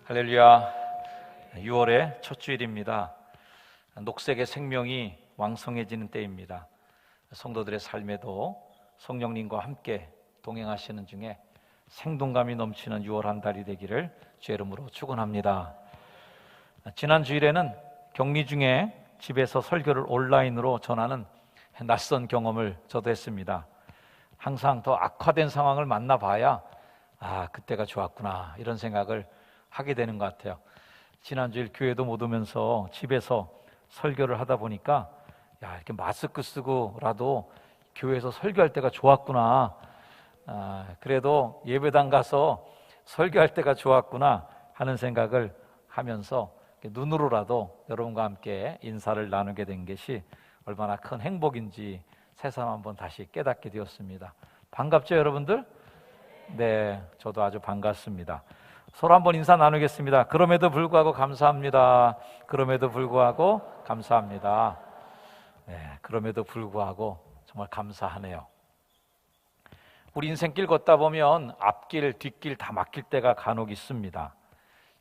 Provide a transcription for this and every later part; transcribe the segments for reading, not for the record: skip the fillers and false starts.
할렐루야. 6월의 첫 주일입니다. 녹색의 생명이 왕성해지는 때입니다. 성도들의 삶에도 성령님과 함께 동행하시는 중에 생동감이 넘치는 6월 한 달이 되기를 주의 이름으로 축원합니다. 지난 주일에는 격리 중에 집에서 설교를 온라인으로 전하는 낯선 경험을 저도 했습니다. 항상 더 악화된 상황을 만나봐야 그때가 좋았구나 이런 생각을 하게 되는 것 같아요. 지난주일 교회도 못 오면서 집에서 설교를 하다 보니까 이렇게 마스크 쓰고라도 교회에서 설교할 때가 좋았구나, 그래도 예배당 가서 설교할 때가 좋았구나 하는 생각을 하면서 눈으로라도 여러분과 함께 인사를 나누게 된 것이 얼마나 큰 행복인지 새삼 한번 다시 깨닫게 되었습니다. 반갑죠, 여러분들? 네, 저도 아주 반갑습니다. 서로 한번 인사 나누겠습니다. 그럼에도 불구하고 감사합니다. 그럼에도 불구하고 감사합니다. 네, 그럼에도 불구하고 정말 감사하네요. 우리 인생길 걷다 보면 앞길, 뒷길 다 막힐 때가 간혹 있습니다.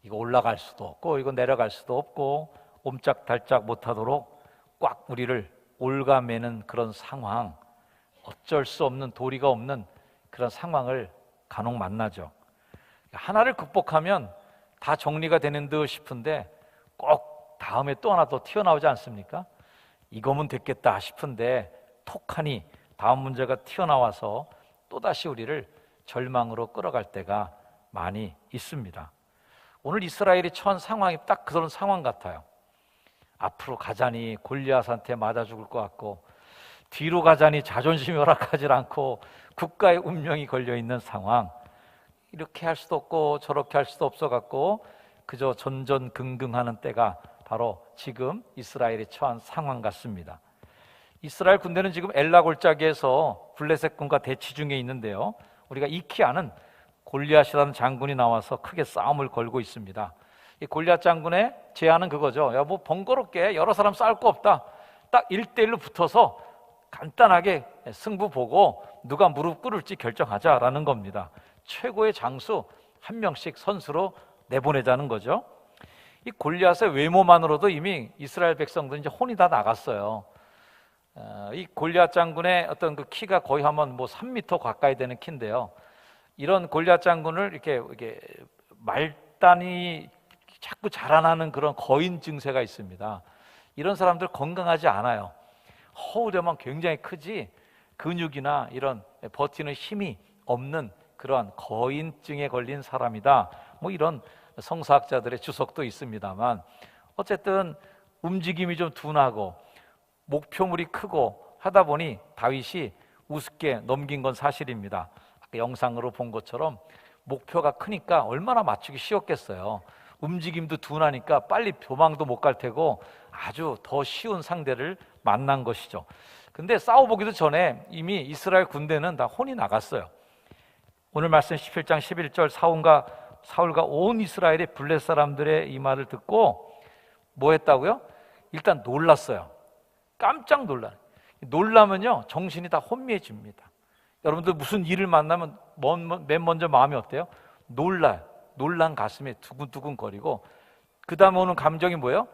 이거 올라갈 수도 없고 이거 내려갈 수도 없고 옴짝달짝 못하도록 꽉 우리를 올가매는 그런 상황, 어쩔 수 없는 도리가 없는 그런 상황을 간혹 만나죠. 하나를 극복하면 다 정리가 되는 듯 싶은데 꼭 다음에 또 하나 더 튀어나오지 않습니까? 이거면 됐겠다 싶은데 톡하니 다음 문제가 튀어나와서 또다시 우리를 절망으로 끌어갈 때가 많이 있습니다. 오늘 이스라엘이 처한 상황이 딱 그런 상황 같아요. 앞으로 가자니 골리앗한테 맞아 죽을 것 같고, 뒤로 가자니 자존심이 허락하지 않고 국가의 운명이 걸려있는 상황. 이렇게 할 수도 없고 저렇게 할 수도 없어갖고 그저 전전긍긍하는 때가 바로 지금 이스라엘이 처한 상황 같습니다. 이스라엘 군대는 지금 엘라 골짜기에서 블레셋 군과 대치 중에 있는데요, 우리가 익히 아는 골리앗이라는 장군이 나와서 크게 싸움을 걸고 있습니다. 이 골리앗 장군의 제안은 그거죠. 야, 뭐 번거롭게 여러 사람 싸울 거 없다, 딱 1대1로 붙어서 간단하게 승부 보고 누가 무릎 꿇을지 결정하자라는 겁니다. 최고의 장수 한 명씩 선수로 내보내자는 거죠. 이 골리앗의 외모만으로도 이미 이스라엘 백성들은 이제 혼이 다 나갔어요. 이 골리앗 장군의 어떤 그 키가 거의 하면 뭐 3m 가까이 되는 키인데요, 이런 골리앗 장군을 이렇게 말단이 자꾸 자라나는 그런 거인 증세가 있습니다. 이런 사람들 건강하지 않아요. 허우대만 굉장히 크지 근육이나 이런 버티는 힘이 없는 그러한 거인증에 걸린 사람이다, 뭐 이런 성사학자들의 주석도 있습니다만, 어쨌든 움직임이 좀 둔하고 목표물이 크고 하다 보니 다윗이 우습게 넘긴 건 사실입니다. 아까 영상으로 본 것처럼 목표가 크니까 얼마나 맞추기 쉬웠겠어요. 움직임도 둔하니까 빨리 도망도 못 갈 테고 아주 더 쉬운 상대를 만난 것이죠. 근데 싸워보기도 전에 이미 이스라엘 군대는 다 혼이 나갔어요. 오늘 말씀 17장 11절, 사울과 온 이스라엘의 블레셋 사람들의 이 말을 듣고 뭐 했다고요? 일단 놀랐어요. 깜짝 놀라면요 정신이 다 혼미해집니다. 여러분들 무슨 일을 만나면 맨 먼저 마음이 어때요? 놀란 가슴에 두근두근거리고, 그 다음에 오는 감정이 뭐예요?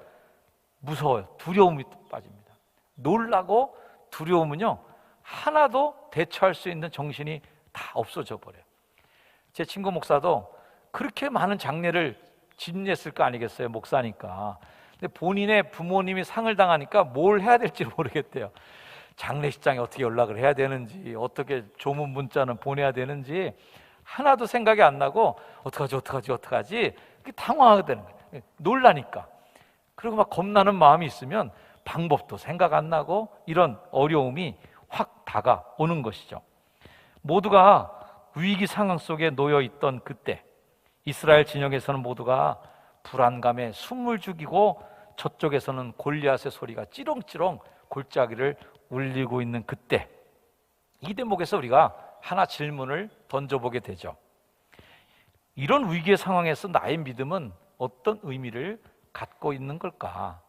무서워요. 두려움이 빠집니다. 놀라고 두려움은요 하나도 대처할 수 있는 정신이 다 없어져 버려요. 제 친구 목사도 그렇게 많은 장례를 집례했을 거 아니겠어요, 목사니까. 근데 본인의 부모님이 상을 당하니까 뭘 해야 될지 모르겠대요. 장례식장에 어떻게 연락을 해야 되는지, 어떻게 조문 문자는 보내야 되는지 하나도 생각이 안 나고 어떡하지 당황하게 되는 거예요. 놀라니까. 그리고 막 겁나는 마음이 있으면 방법도 생각 안 나고 이런 어려움이 확 다가오는 것이죠. 모두가 위기 상황 속에 놓여 있던 그때 이스라엘 진영에서는 모두가 불안감에 숨을 죽이고, 저쪽에서는 골리앗의 소리가 찌렁찌렁 골짜기를 울리고 있는 그때, 이 대목에서 우리가 하나 질문을 던져보게 되죠. 이런 위기의 상황에서 나의 믿음은 어떤 의미를 갖고 있는 걸까?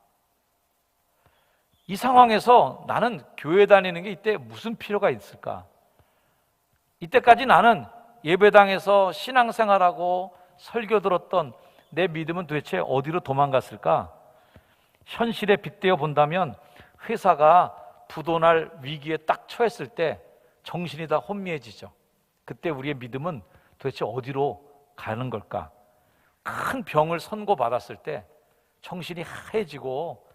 이 상황에서 나는 교회 다니는 게 이때 무슨 필요가 있을까? 이때까지 나는 예배당에서 신앙생활하고 설교 들었던 내 믿음은 도대체 어디로 도망갔을까? 현실에 빗대어 본다면 회사가 부도날 위기에 딱 처했을 때 정신이 다 혼미해지죠. 그때 우리의 믿음은 도대체 어디로 가는 걸까? 큰 병을 선고받았을 때 정신이 하얘지고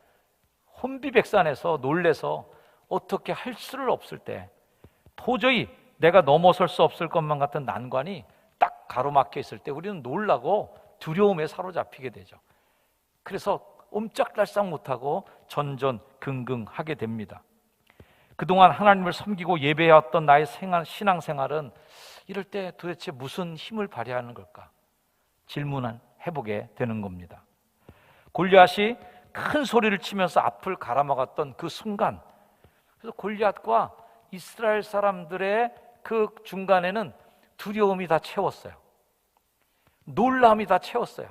혼비백산해서 놀래서 어떻게 할 수를 없을 때, 도저히 내가 넘어설 수 없을 것만 같은 난관이 딱 가로막혀 있을 때 우리는 놀라고 두려움에 사로잡히게 되죠. 그래서 옴짝달싹 못하고 전전긍긍하게 됩니다. 그동안 하나님을 섬기고 예배해왔던 나의 신앙생활은 이럴 때 도대체 무슨 힘을 발휘하는 걸까? 질문을 해보게 되는 겁니다. 골리앗이 큰 소리를 치면서 앞을 가라막았던 그 순간, 그래서 골리앗과 이스라엘 사람들의 그 중간에는 두려움이 다 채웠어요. 놀람이 다 채웠어요.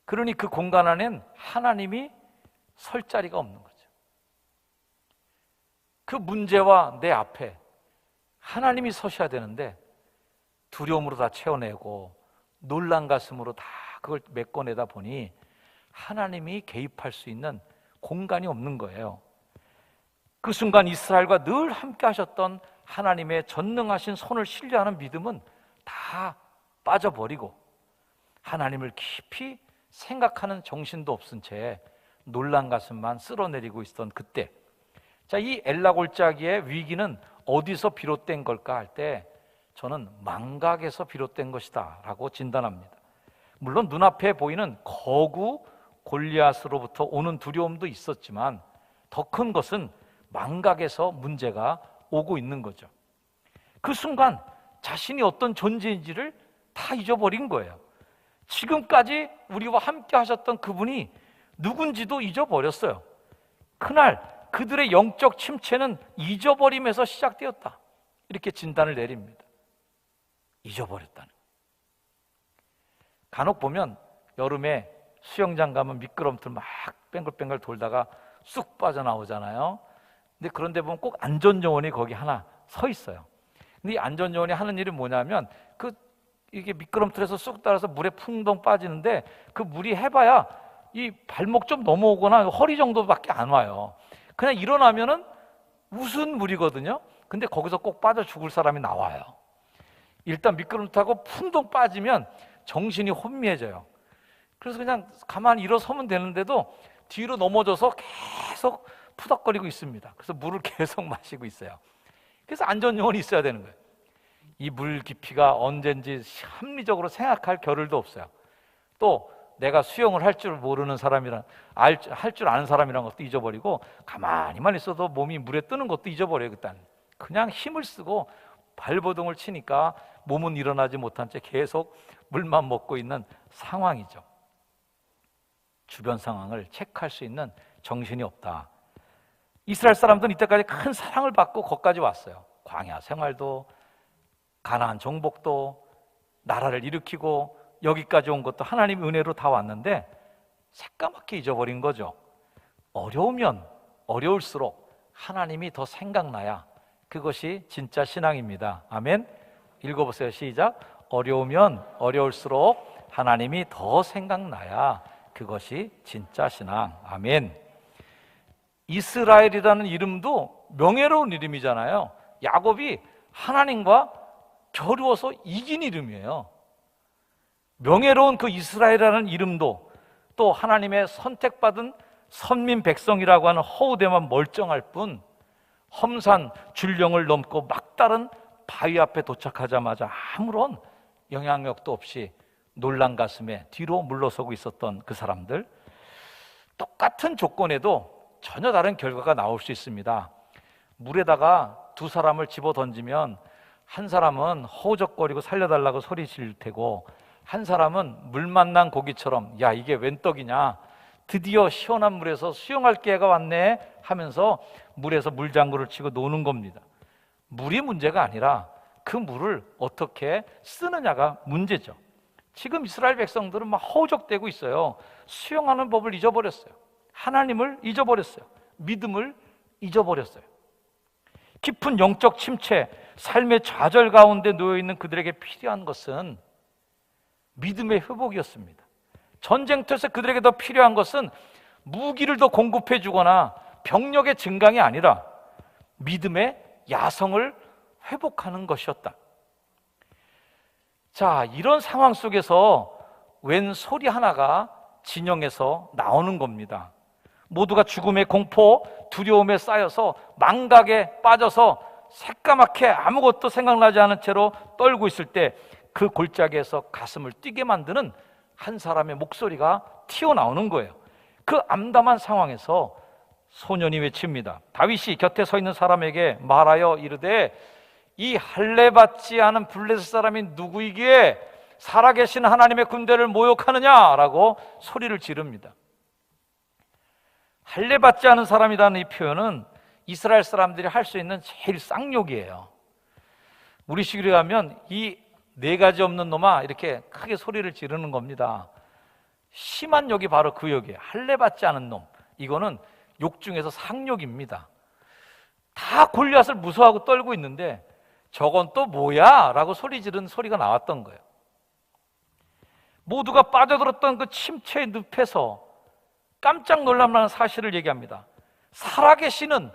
그러니 그 공간 안엔 하나님이 설 자리가 없는 거죠. 그 문제와 내 앞에 하나님이 서셔야 되는데 두려움으로 다 채워내고 놀란 가슴으로 다 그걸 메꿔내다 보니 하나님이 개입할 수 있는 공간이 없는 거예요. 그 순간 이스라엘과 늘 함께 하셨던 하나님의 전능하신 손을 신뢰하는 믿음은 다 빠져버리고 하나님을 깊이 생각하는 정신도 없은 채 놀란 가슴만 쓸어내리고 있었던 그때, 자, 이 엘라 골짜기의 위기는 어디서 비롯된 걸까 할 때 저는 망각에서 비롯된 것이다 라고 진단합니다. 물론 눈앞에 보이는 거구 골리앗으로부터 오는 두려움도 있었지만 더 큰 것은 망각에서 문제가 오고 있는 거죠. 그 순간 자신이 어떤 존재인지를 다 잊어버린 거예요. 지금까지 우리와 함께 하셨던 그분이 누군지도 잊어버렸어요. 그날 그들의 영적 침체는 잊어버림에서 시작되었다, 이렇게 진단을 내립니다. 잊어버렸다는. 간혹 보면 여름에 수영장 가면 미끄럼틀 막 뱅글뱅글 돌다가 쑥 빠져나오잖아요. 근데 그런데 보면 꼭 안전요원이 거기 하나 서 있어요. 근데 이 안전요원이 하는 일이 뭐냐면 이게 미끄럼틀에서 쑥 따라서 물에 풍덩 빠지는데 그 물이 해봐야 이 발목 좀 넘어오거나 허리 정도밖에 안 와요. 그냥 일어나면은 무슨 물이거든요. 근데 거기서 꼭 빠져 죽을 사람이 나와요. 일단 미끄럼틀 타고 풍덩 빠지면 정신이 혼미해져요. 그래서 그냥 가만히 일어서면 되는데도 뒤로 넘어져서 계속 푸덕거리고 있습니다. 그래서 물을 계속 마시고 있어요. 그래서 안전요원이 있어야 되는 거예요. 이 물 깊이가 언젠지 합리적으로 생각할 겨를도 없어요. 또 내가 수영을 할 줄 모르는 사람이란, 할 줄 아는 사람이란 것도 잊어버리고 가만히만 있어도 몸이 물에 뜨는 것도 잊어버려요. 그냥 힘을 쓰고 발버둥을 치니까 몸은 일어나지 못한 채 계속 물만 먹고 있는 상황이죠. 주변 상황을 체크할 수 있는 정신이 없다. 이스라엘 사람들은 이때까지 큰 사랑을 받고 거기까지 왔어요. 광야 생활도, 가나안 정복도, 나라를 일으키고 여기까지 온 것도 하나님의 은혜로 다 왔는데 새까맣게 잊어버린 거죠. 어려우면 어려울수록 하나님이 더 생각나야 그것이 진짜 신앙입니다. 아멘. 읽어보세요. 시작. 어려우면 어려울수록 하나님이 더 생각나야 그것이 진짜 신앙. 아멘. 이스라엘이라는 이름도 명예로운 이름이잖아요. 야곱이 하나님과 겨루어서 이긴 이름이에요. 명예로운 그 이스라엘이라는 이름도 또 하나님의 선택받은 선민 백성이라고 하는 허우대만 멀쩡할 뿐 험산 줄령을 넘고 막다른 바위 앞에 도착하자마자 아무런 영향력도 없이 놀란 가슴에 뒤로 물러서고 있었던 그 사람들, 똑같은 조건에도 전혀 다른 결과가 나올 수 있습니다. 물에다가 두 사람을 집어 던지면 한 사람은 허우적거리고 살려달라고 소리 지를 테고 한 사람은 물 만난 고기처럼 야 이게 웬 떡이냐, 드디어 시원한 물에서 수영할 기회가 왔네 하면서 물에서 물장구를 치고 노는 겁니다. 물이 문제가 아니라 그 물을 어떻게 쓰느냐가 문제죠. 지금 이스라엘 백성들은 막 허우적대고 있어요. 수영하는 법을 잊어버렸어요. 하나님을 잊어버렸어요. 믿음을 잊어버렸어요. 깊은 영적 침체, 삶의 좌절 가운데 놓여있는 그들에게 필요한 것은 믿음의 회복이었습니다. 전쟁터에서 그들에게 더 필요한 것은 무기를 더 공급해 주거나 병력의 증강이 아니라 믿음의 야성을 회복하는 것이었다. 자, 이런 상황 속에서 웬 소리 하나가 진영에서 나오는 겁니다. 모두가 죽음의 공포, 두려움에 쌓여서 망각에 빠져서 새까맣게 아무것도 생각나지 않은 채로 떨고 있을 때 그 골짜기에서 가슴을 뛰게 만드는 한 사람의 목소리가 튀어나오는 거예요. 그 암담한 상황에서 소년이 외칩니다. 다윗이 곁에 서 있는 사람에게 말하여 이르되 이 할례받지 않은 블레셋 사람이 누구이기에 살아계신 하나님의 군대를 모욕하느냐라고 소리를 지릅니다. 할례받지 않은 사람이라는 이 표현은 이스라엘 사람들이 할 수 있는 제일 쌍욕이에요. 우리식으로 하면 이 네 가지 없는 놈아 이렇게 크게 소리를 지르는 겁니다. 심한 욕이 바로 그 욕이에요. 할례받지 않은 놈. 이거는 욕 중에서 상욕입니다. 다 골리앗을 무서워하고 떨고 있는데 저건 또 뭐야? 라고 소리 지르는 소리가 나왔던 거예요. 모두가 빠져들었던 그 침체의 늪에서 깜짝 놀랄만한 사실을 얘기합니다. 살아계시는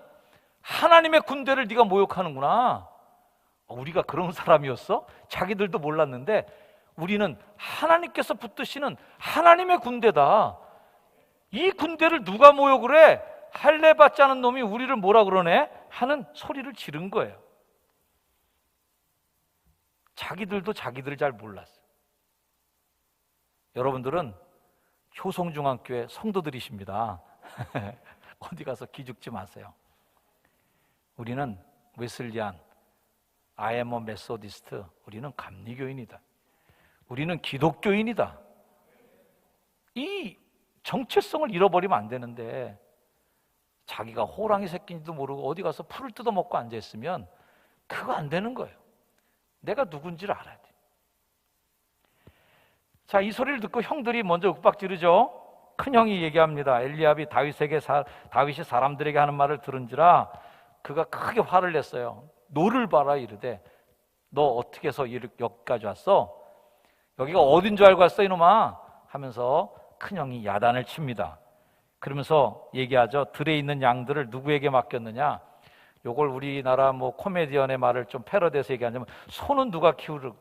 하나님의 군대를 네가 모욕하는구나. 우리가 그런 사람이었어? 자기들도 몰랐는데 우리는 하나님께서 붙드시는 하나님의 군대다. 이 군대를 누가 모욕을 해? 할례받지 않은 놈이 우리를 뭐라 그러네? 하는 소리를 지른 거예요. 자기들도 자기들을 잘 몰랐어요. 여러분들은 효성중앙교회 성도들이십니다. 어디 가서 기죽지 마세요. 우리는 웨슬리안, 아이엠 메소디스트, 우리는 감리교인이다. 우리는 기독교인이다. 이 정체성을 잃어버리면 안 되는데 자기가 호랑이 새끼인지도 모르고 어디 가서 풀을 뜯어먹고 앉아있으면 그거 안 되는 거예요. 내가 누군지를 알아야 돼. 자, 이 소리를 듣고 형들이 먼저 윽박 지르죠. 큰형이 얘기합니다. 엘리압이 다윗이 사람들에게 하는 말을 들은지라 그가 크게 화를 냈어요. 너를 봐라 이르되 너 어떻게 해서 여기까지 왔어? 여기가 어딘 줄 알고 왔어 이놈아? 하면서 큰형이 야단을 칩니다. 그러면서 얘기하죠. 들에 있는 양들을 누구에게 맡겼느냐? 요걸 우리나라 코미디언의 말을 좀 패러디해서 얘기하자면 소는 누가 키우고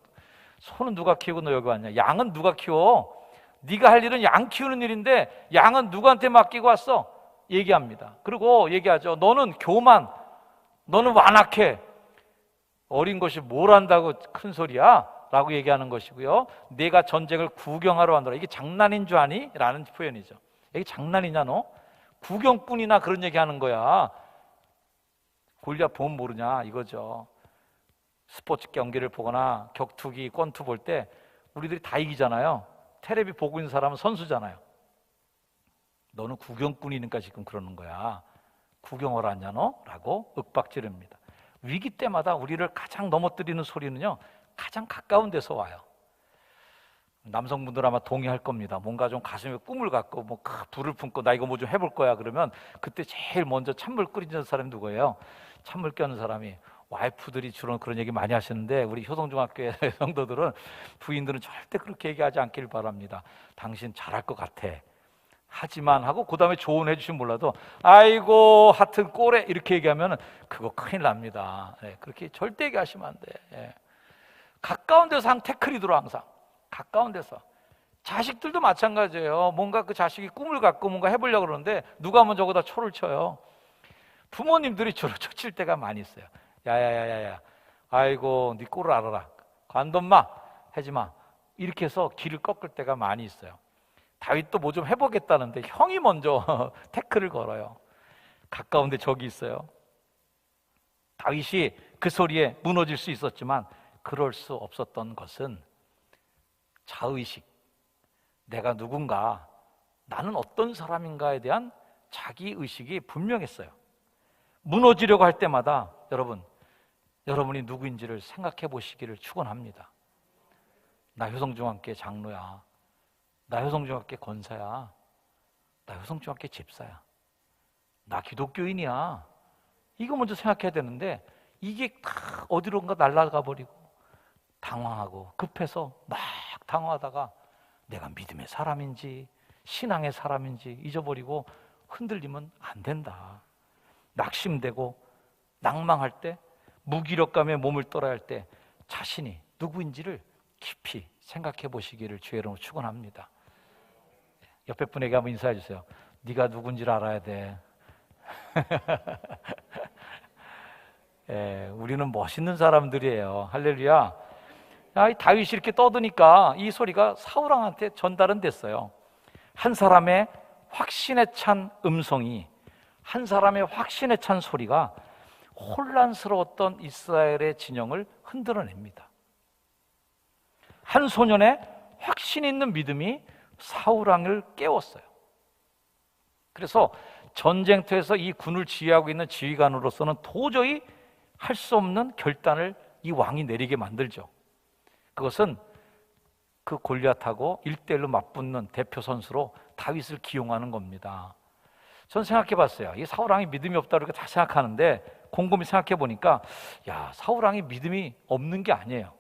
너 여기 왔냐? 양은 누가 키워? 네가 할 일은 양 키우는 일인데 양은 누구한테 맡기고 왔어? 얘기합니다. 그리고 얘기하죠. 너는 교만, 너는 완악해. 어린 것이 뭘 안다고 큰 소리야? 라고 얘기하는 것이고요. 내가 전쟁을 구경하러 왔노라. 이게 장난인 줄 아니? 라는 표현이죠. 이게 장난이냐 너? 구경꾼이나 그런 얘기하는 거야. 골리앗 보면 모르냐 이거죠. 스포츠 경기를 보거나 격투기, 권투 볼 때 우리들이 다 이기잖아요. 테레비 보고 있는 사람은 선수잖아요. 너는 구경꾼이니까 지금 그러는 거야. 구경하러 왔냐 너? 라고 윽박지릅니다. 위기 때마다 우리를 가장 넘어뜨리는 소리는요, 가장 가까운 데서 와요. 남성분들 아마 동의할 겁니다. 뭔가 좀 가슴에 꿈을 갖고 불을 품고 나 이거 뭐 좀 해볼 거야 그러면 그때 제일 먼저 찬물 끓이는 사람이 누구예요? 찬물 껴는 사람이. 와이프들이 주로 그런 얘기 많이 하시는데 우리 효성중학교의 성도들은, 부인들은 절대 그렇게 얘기하지 않길 바랍니다. 당신 잘할 것 같아. 하지만 하고 그 다음에 조언해 주시면 몰라도 아이고 하여튼 꼴에 이렇게 얘기하면 그거 큰일 납니다. 네, 그렇게 절대 얘기하시면 안 돼. 네. 가까운 데서 태클이 들어. 항상 가까운 데서. 자식들도 마찬가지예요. 뭔가 그 자식이 꿈을 갖고 뭔가 해보려고 그러는데 누가 먼저 거기다 초를 쳐요. 부모님들이 초를 칠 때가 많이 있어요. 야야야야야, 아이고 네 꼴을 알아라, 관뒀 마, 하지마, 이렇게 해서 길을 꺾을 때가 많이 있어요. 다윗도 뭐 좀 해보겠다는데 형이 먼저 태클을 걸어요. 가까운데 적이 있어요. 다윗이 그 소리에 무너질 수 있었지만 그럴 수 없었던 것은 자의식, 내가 누군가, 나는 어떤 사람인가에 대한 자기의식이 분명했어요. 무너지려고 할 때마다 여러분이 누구인지를 생각해 보시기를 축원합니다. 나 효성중학교 장로야, 나 효성중학교 권사야, 나 효성중학교 집사야, 나 기독교인이야. 이거 먼저 생각해야 되는데 이게 다 어디론가 날아가 버리고 당황하고 급해서 막 당황하다가 내가 믿음의 사람인지 신앙의 사람인지 잊어버리고 흔들리면 안 된다. 낙심되고 낭망할 때, 무기력감에 몸을 떨어야 할 때 자신이 누구인지를 깊이 생각해 보시기를 주의 이름으로 축원합니다. 옆에 분에게 한번 인사해 주세요. 네가 누군지를 알아야 돼. 우리는 멋있는 사람들이에요. 할렐루야. 이 다윗이 이렇게 떠드니까 이 소리가 사울왕한테 전달은 됐어요. 한 사람의 확신에 찬 음성이, 한 사람의 확신에 찬 소리가 혼란스러웠던 이스라엘의 진영을 흔들어냅니다. 한 소년의 확신 있는 믿음이 사울왕을 깨웠어요. 그래서 전쟁터에서 이 군을 지휘하고 있는 지휘관으로서는 도저히 할 수 없는 결단을 이 왕이 내리게 만들죠. 그것은 그 골리앗하고 1대1로 맞붙는 대표 선수로 다윗을 기용하는 겁니다. 전 생각해 봤어요. 이 사울왕이 믿음이 없다고 이렇게 다 생각하는데 곰곰이 생각해 보니까 사울왕이 믿음이 없는 게 아니에요.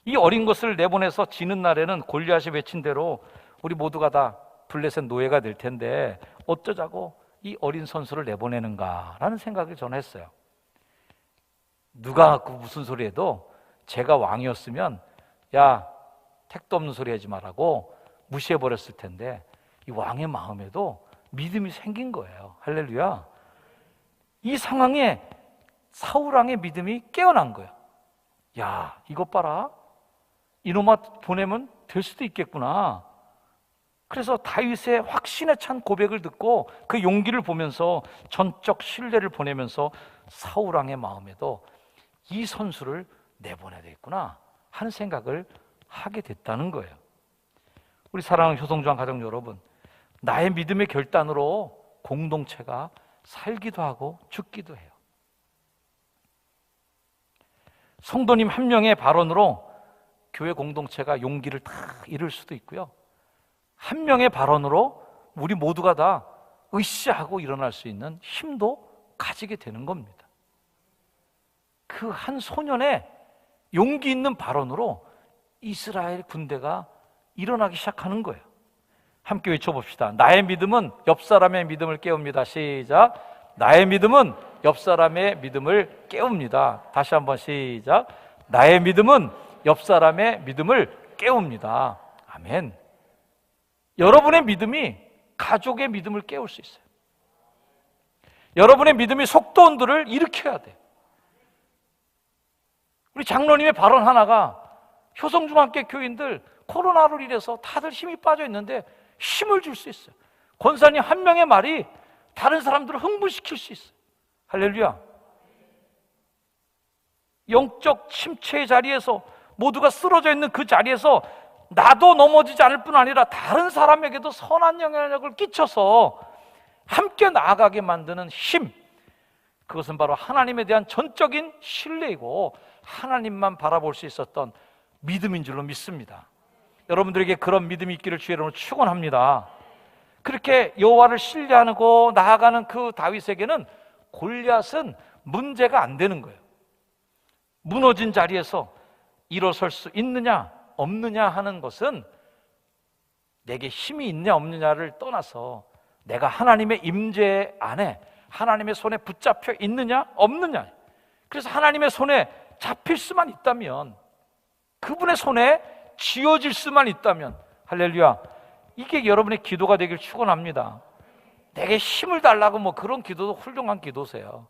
이 어린 것을 내보내서 지는 날에는 골리앗이 외친 대로 우리 모두가 다 블레셋 노예가 될 텐데 어쩌자고 이 어린 선수를 내보내는가라는 생각을 저는 했어요. 누가 그 무슨 소리 해도 제가 왕이었으면 택도 없는 소리 하지 말라고 무시해버렸을 텐데 이 왕의 마음에도 믿음이 생긴 거예요. 할렐루야. 이 상황에 사울왕의 믿음이 깨어난 거예요. 이것 봐라, 이놈아 보내면 될 수도 있겠구나. 그래서 다윗의 확신에 찬 고백을 듣고 그 용기를 보면서 전적 신뢰를 보내면서 사울왕의 마음에도 이 선수를 내보내야 되겠구나 하는 생각을 하게 됐다는 거예요. 우리 사랑하는 효성주한 가족 여러분, 나의 믿음의 결단으로 공동체가 살기도 하고 죽기도 해요. 성도님 한 명의 발언으로 교회 공동체가 용기를 다 잃을 수도 있고요, 한 명의 발언으로 우리 모두가 다 으쌰하고 일어날 수 있는 힘도 가지게 되는 겁니다. 그 한 소년의 용기 있는 발언으로 이스라엘 군대가 일어나기 시작하는 거예요. 함께 외쳐봅시다. 나의 믿음은 옆 사람의 믿음을 깨웁니다. 시작. 나의 믿음은 옆 사람의 믿음을 깨웁니다. 다시 한번 시작. 나의 믿음은 옆 사람의 믿음을 깨웁니다. 아멘. 여러분의 믿음이 가족의 믿음을 깨울 수 있어요. 여러분의 믿음이 속도원들을 일으켜야 돼. 우리 장로님의 발언 하나가 효성중학교 교인들 코로나로 인해서 다들 힘이 빠져 있는데 힘을 줄 수 있어요. 권사님 한 명의 말이 다른 사람들을 흥분시킬 수 있어요. 할렐루야. 영적 침체의 자리에서 모두가 쓰러져 있는 그 자리에서 나도 넘어지지 않을 뿐 아니라 다른 사람에게도 선한 영향력을 끼쳐서 함께 나아가게 만드는 힘, 그것은 바로 하나님에 대한 전적인 신뢰이고 하나님만 바라볼 수 있었던 믿음인 줄로 믿습니다. 여러분들에게 그런 믿음이 있기를 주의 이름으로 축원합니다. 그렇게 여호와를 신뢰하고 나아가는 그 다윗에게는 골리앗은 문제가 안 되는 거예요. 무너진 자리에서 일어설 수 있느냐 없느냐 하는 것은 내게 힘이 있냐 없느냐를 떠나서 내가 하나님의 임재 안에 하나님의 손에 붙잡혀 있느냐 없느냐. 그래서 하나님의 손에 잡힐 수만 있다면, 그분의 손에 쥐어질 수만 있다면, 할렐루야, 이게 여러분의 기도가 되길 축원합니다. 내게 힘을 달라고 그런 기도도 훌륭한 기도세요.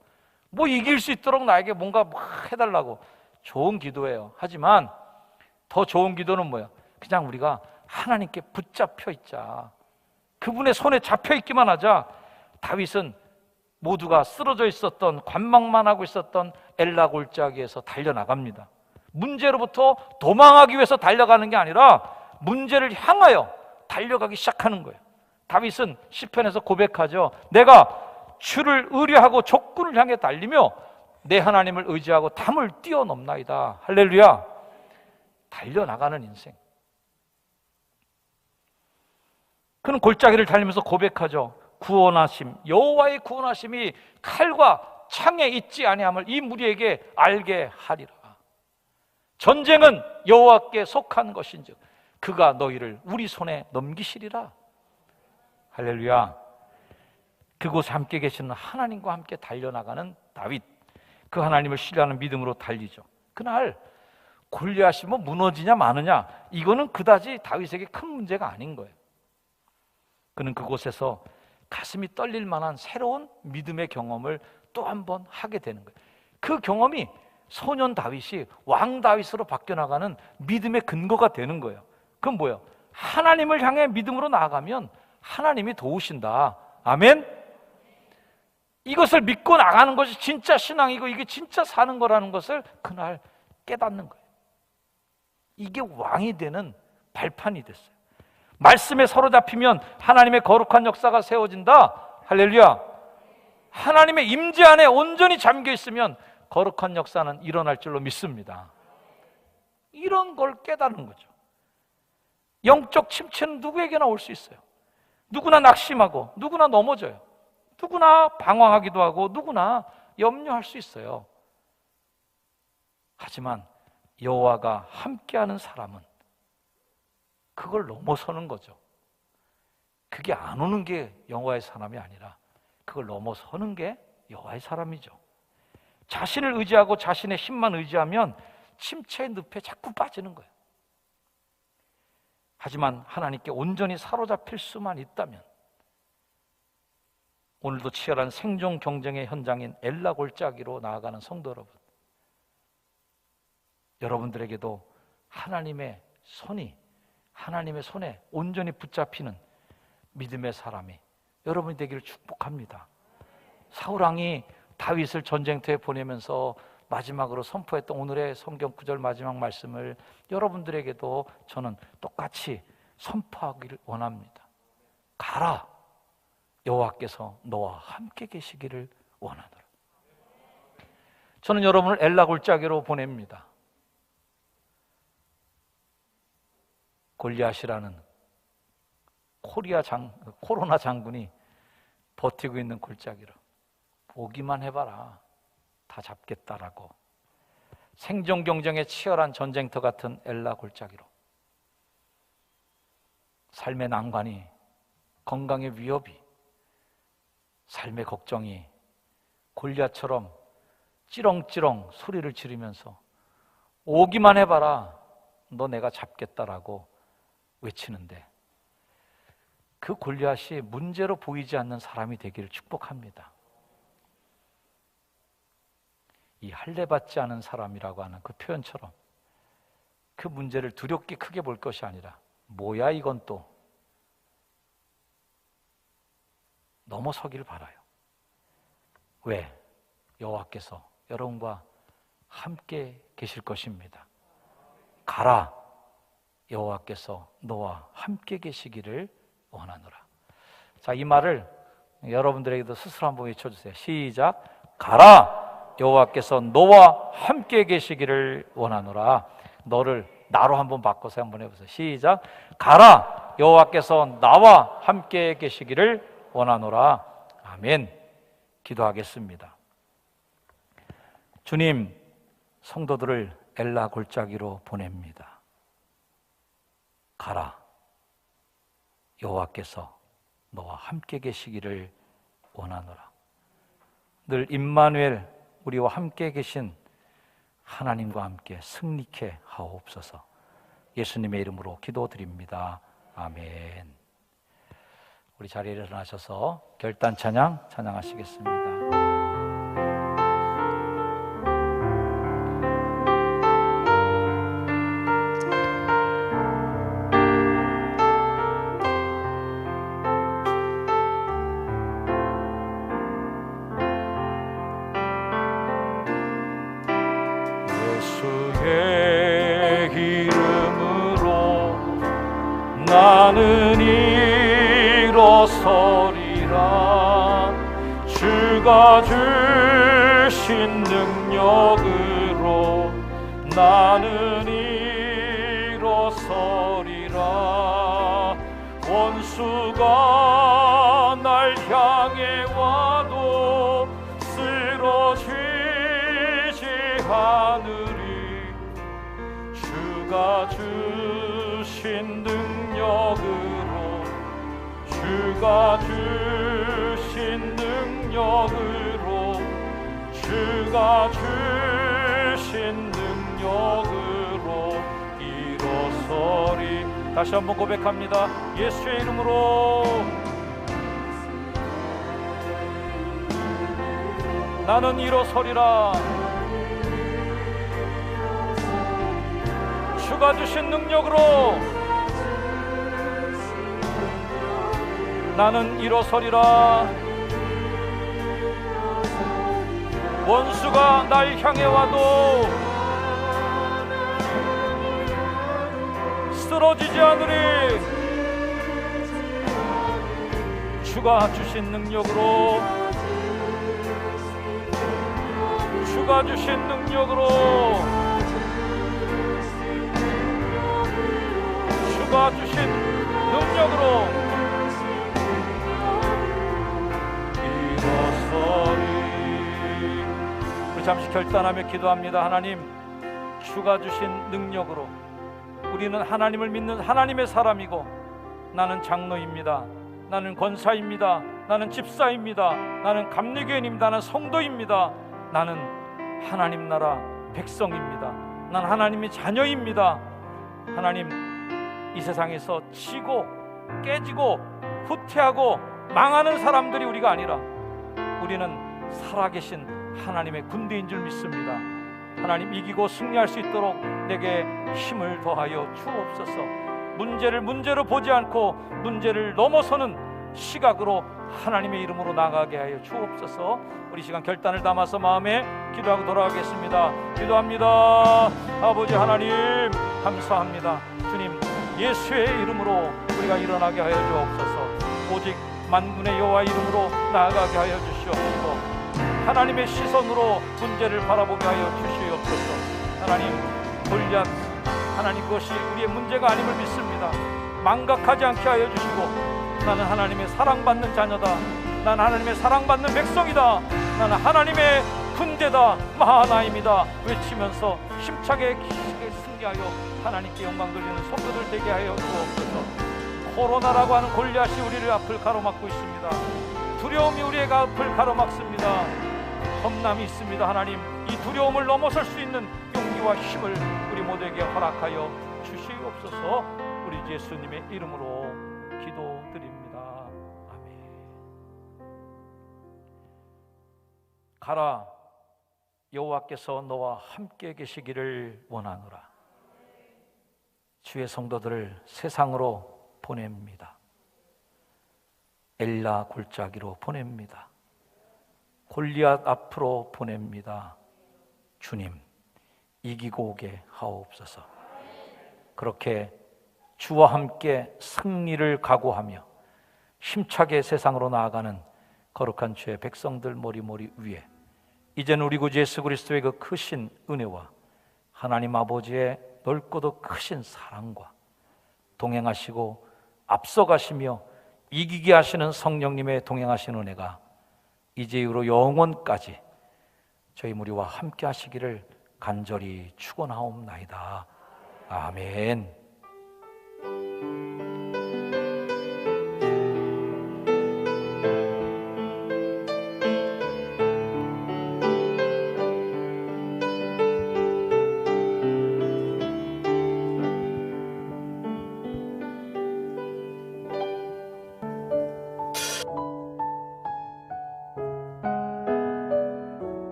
이길 수 있도록 나에게 뭔가 해달라고 좋은 기도예요. 하지만 더 좋은 기도는 뭐예요? 그냥 우리가 하나님께 붙잡혀 있자, 그분의 손에 잡혀 있기만 하자. 다윗은 모두가 쓰러져 있었던, 관망만 하고 있었던 엘라 골짜기에서 달려나갑니다. 문제로부터 도망하기 위해서 달려가는 게 아니라 문제를 향하여 달려가기 시작하는 거예요. 다윗은 시편에서 고백하죠. 내가 주를 의뢰하고 적군을 향해 달리며 내 하나님을 의지하고 담을 뛰어넘나이다. 할렐루야. 달려나가는 인생. 그는 골짜기를 달리면서 고백하죠. 구원하심, 여호와의 구원하심이 칼과 창에 있지 아니함을 이 무리에게 알게 하리라. 전쟁은 여호와께 속한 것인즉 그가 너희를 우리 손에 넘기시리라. 할렐루야. 그곳에 함께 계시는 하나님과 함께 달려나가는 다윗, 그 하나님을 신뢰하는 믿음으로 달리죠. 그날 골리앗이 뭐 무너지냐 마느냐, 이거는 그다지 다윗에게 큰 문제가 아닌 거예요. 그는 그곳에서 가슴이 떨릴 만한 새로운 믿음의 경험을 또 한 번 하게 되는 거예요. 그 경험이 소년 다윗이 왕 다윗으로 바뀌어나가는 믿음의 근거가 되는 거예요. 그건 뭐예요? 하나님을 향해 믿음으로 나아가면 하나님이 도우신다. 아멘? 이것을 믿고 나가는 것이 진짜 신앙이고 이게 진짜 사는 거라는 것을 그날 깨닫는 거예요. 이게 왕이 되는 발판이 됐어요. 말씀에 사로잡히면 하나님의 거룩한 역사가 세워진다. 할렐루야. 하나님의 임재 안에 온전히 잠겨 있으면 거룩한 역사는 일어날 줄로 믿습니다. 이런 걸 깨닫는 거죠. 영적 침체는 누구에게나 올 수 있어요. 누구나 낙심하고 누구나 넘어져요. 누구나 방황하기도 하고 누구나 염려할 수 있어요. 하지만 여호와가 함께하는 사람은 그걸 넘어서는 거죠. 그게 안 오는 게 여호와의 사람이 아니라 그걸 넘어서는 게 여호와의 사람이죠. 자신을 의지하고 자신의 힘만 의지하면 침체의 늪에 자꾸 빠지는 거예요. 하지만 하나님께 온전히 사로잡힐 수만 있다면, 오늘도 치열한 생존 경쟁의 현장인 엘라 골짜기로 나아가는 성도 여러분, 여러분들에게도 하나님의 손에 온전히 붙잡히는 믿음의 사람이 여러분이 되기를 축복합니다. 사울왕이 다윗을 전쟁터에 보내면서 마지막으로 선포했던 오늘의 성경 구절 마지막 말씀을 여러분들에게도 저는 똑같이 선포하기를 원합니다. 가라, 여호와께서 너와 함께 계시기를 원하노라. 저는 여러분을 엘라 골짜기로 보냅니다. 골리앗이라는 코로나 장군이 버티고 있는 골짜기로, 보기만 해봐라, 다 잡겠다라고. 생존 경쟁의 치열한 전쟁터 같은 엘라 골짜기로, 삶의 난관이, 건강의 위협이, 삶의 걱정이 골리앗처럼 찌렁찌렁 소리를 지르면서 오기만 해봐라, 너 내가 잡겠다라고 외치는데, 그 골리앗이 문제로 보이지 않는 사람이 되기를 축복합니다. 이 할례받지 않은 사람이라고 하는 그 표현처럼 그 문제를 두렵게 크게 볼 것이 아니라, 뭐야 이건 또, 넘어서기를 바라요. 왜? 여호와께서 여러분과 함께 계실 것입니다. 가라, 여호와께서 너와 함께 계시기를 원하노라. 자, 이 말을 여러분들에게도 스스로 한번 외쳐주세요. 시작. 가라, 여호와께서 너와 함께 계시기를 원하노라. 너를 나로 한번 바꿔서 한번 해보세요. 시작. 가라, 여호와께서 나와 함께 계시기를 원하노라. 아멘. 기도하겠습니다. 주님, 성도들을 엘라 골짜기로 보냅니다. 가라, 여호와께서 너와 함께 계시기를 원하노라. 늘 임마누엘, 우리와 함께 계신 하나님과 함께 승리케 하옵소서. 예수님의 이름으로 기도드립니다. 아멘. 우리 자리에 일어나셔서 결단 찬양 찬양하시겠습니다. 예수의 이름으로 나는 일어서리라. 주가 주신 능력으로 나는 일어서리라. 원수가 날 향해 와도 쓰러지지 않으리. 주가 주신 주신 능력으로 주가 주신 능력으로 주가 주신 능력으로 일어서리. 다시 한번 고백합니다. 예수의 이름으로 나는 일어서리라. 주가 주신 능력으로 나는 일어서리라. 원수가 날 향해 와도 쓰러지지 않으리. 주가 주신 능력으로 주가 주신 능력으로 주가 주신 능력으로 일어서리. 우리 잠시 결단하며 기도합니다. 하나님, 주가 주신 능력으로 우리는 하나님을 믿는 하나님의 사람이고, 나는 장로입니다, 나는 권사입니다, 나는 집사입니다, 나는 감리교인입니다, 나는 성도입니다, 나는 하나님 나라 백성입니다, 난 하나님의 자녀입니다. 하나님, 이 세상에서 치고 깨지고 후퇴하고 망하는 사람들이 우리가 아니라 우리는 살아계신 하나님의 군대인 줄 믿습니다. 하나님, 이기고 승리할 수 있도록 내게 힘을 더하여 주옵소서. 문제를 문제로 보지 않고 문제를 넘어서는 시각으로 하나님의 이름으로 나가게 하여 주옵소서. 우리 시간 결단을 담아서 마음에 기도하고 돌아가겠습니다. 기도합니다. 아버지 하나님, 감사합니다. 주님, 예수의 이름으로 우리가 일어나게 하여 주옵소서. 오직 만군의 여호와 이름으로 나아가게 하여 주시옵소서. 하나님의 시선으로 문제를 바라보게 하여 주시옵소서. 하나님, 골리앗, 하나님, 그것이 우리의 문제가 아님을 믿습니다. 망각하지 않게 하여 주시고, 나는 하나님의 사랑받는 자녀다, 나는 하나님의 사랑받는 백성이다, 나는 하나님의 군대다, 마하나임이다 외치면서 힘차게 승리하여 하나님께 영광 돌리는 성도들 되게 하여 주옵소서. 코로나라고 하는 골리앗이 우리를 앞을 가로막고 있습니다. 두려움이 우리의 앞을 가로막습니다. 겁남이 있습니다. 하나님, 이 두려움을 넘어설 수 있는 용기와 힘을 우리 모두에게 허락하여 주시옵소서. 우리 예수님의 이름으로 기도드립니다. 아멘. 가라, 여호와께서 너와 함께 계시기를 원하노라. 주의 성도들을 세상으로 보냅니다. 엘라 골짜기로 보냅니다. 골리앗 앞으로 보냅니다. 주님, 이기고 오게 하옵소서. 그렇게 주와 함께 승리를 각오하며 힘차게 세상으로 나아가는 거룩한 주의 백성들 모리모리 위에 이제는 우리 구주 예수 그리스도의 그 크신 은혜와 하나님 아버지의 넓고도 크신 사랑과 동행하시고 앞서가시며 이기게 하시는 성령님의 동행하신 은혜가 이제 이후로 영원까지 저희 무리와 함께 하시기를 간절히 축원하옵나이다. 아멘.